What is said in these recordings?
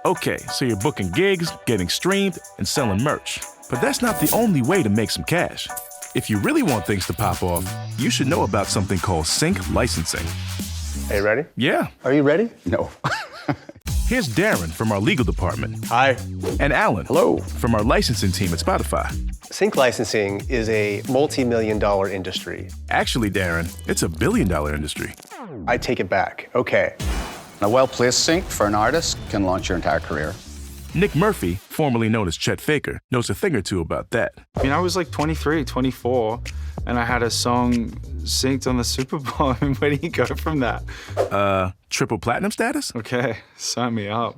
Okay, so you're booking gigs, getting streamed, and selling merch. But that's not the only way to make some cash. If you really want things to pop off, you should know about something called sync licensing. Are you ready? Yeah. Are you ready? No. Here's Darren from our legal department. Hi. And Alan. Hello. From our licensing team at Spotify. Sync licensing is a multi-million-dollar industry. Actually, Darren, it's a billion-dollar industry. I take it back. Okay. A well-placed sync for an artist can launch your entire career. Nick Murphy, formerly known as Chet Faker, knows a thing or two about that. I mean, I was like 23, 24, and I had a song synced on the Super Bowl. I mean, where do you go from that? Triple platinum status? Okay, sign me up.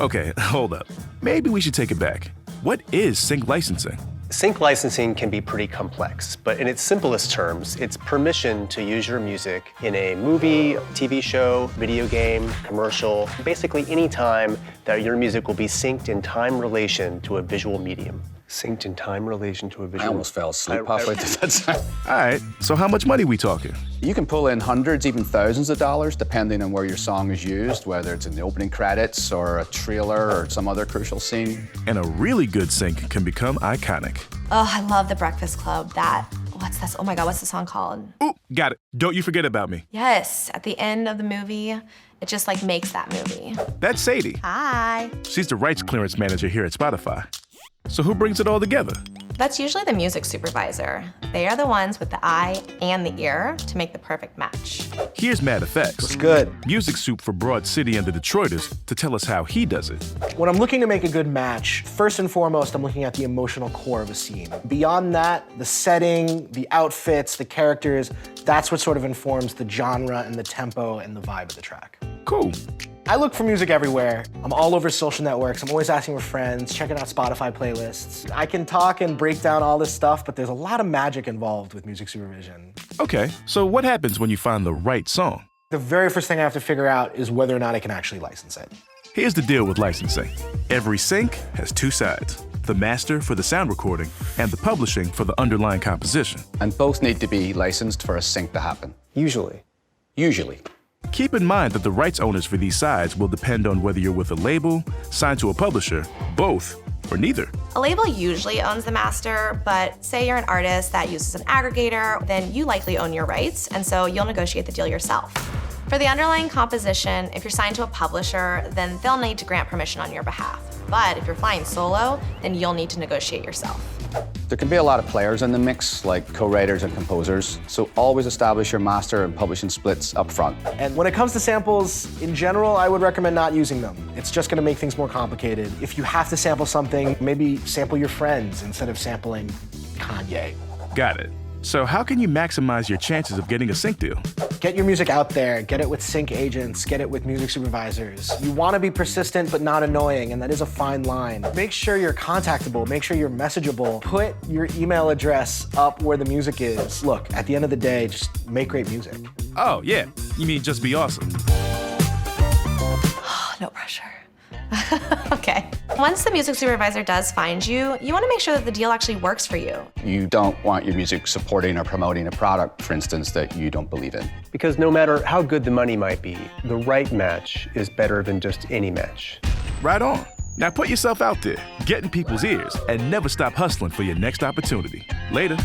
Okay, hold up. Maybe we should take it back. What is sync licensing? Sync licensing can be pretty complex, but in its simplest terms, it's permission to use your music in a movie, TV show, video game, commercial, basically any time that your music will be synced in time relation to a visual medium. Synced in time relation to a visual... I almost fell asleep halfway through that. All right, so how much money we talking? You can pull in hundreds, even thousands of dollars, depending on where your song is used, whether it's in the opening credits or a trailer or some other crucial scene. And a really good sync can become iconic. Oh, I love The Breakfast Club. What's this? Oh my God, what's the song called? Ooh, got it. Don't you forget about me. Yes, at the end of the movie, it just like makes that movie. That's Sadie. Hi. She's the rights clearance manager here at Spotify. So who brings it all together? That's usually the music supervisor. They are the ones with the eye and the ear to make the perfect match. Here's Mad Effects. What's good? Music soup for Broad City and the Detroiters to tell us how he does it. When I'm looking to make a good match, first and foremost, I'm looking at the emotional core of a scene. Beyond that, the setting, the outfits, the characters, that's what sort of informs the genre and the tempo and the vibe of the track. Cool. I look for music everywhere. I'm all over social networks. I'm always asking for friends, checking out Spotify playlists. I can talk and break down all this stuff, but there's a lot of magic involved with music supervision. Okay, so what happens when you find the right song? The very first thing I have to figure out is whether or not I can actually license it. Here's the deal with licensing. Every sync has two sides. The master for the sound recording and the publishing for the underlying composition. And both need to be licensed for a sync to happen. Usually. Usually. Keep in mind that the rights owners for these sides will depend on whether you're with a label, signed to a publisher, both, or neither. A label usually owns the master, but say you're an artist that uses an aggregator, then you likely own your rights, and so you'll negotiate the deal yourself. For the underlying composition, if you're signed to a publisher, then they'll need to grant permission on your behalf. But if you're flying solo, then you'll need to negotiate yourself. There can be a lot of players in the mix, like co-writers and composers, so always establish your master and publishing splits up front. And when it comes to samples, in general, I would recommend not using them. It's just gonna make things more complicated. If you have to sample something, maybe sample your friends instead of sampling Kanye. Got it. So how can you maximize your chances of getting a sync deal? Get your music out there, get it with sync agents, get it with music supervisors. You wanna be persistent but not annoying, and that is a fine line. Make sure you're contactable, make sure you're messageable. Put your email address up where the music is. Look, at the end of the day, just make great music. Oh, yeah. You mean just be awesome. No pressure. Okay. Once the music supervisor does find you, you want to make sure that the deal actually works for you. You don't want your music supporting or promoting a product, for instance, that you don't believe in. Because no matter how good the money might be, the right match is better than just any match. Right on. Now put yourself out there, get in people's ears, and never stop hustling for your next opportunity. Later.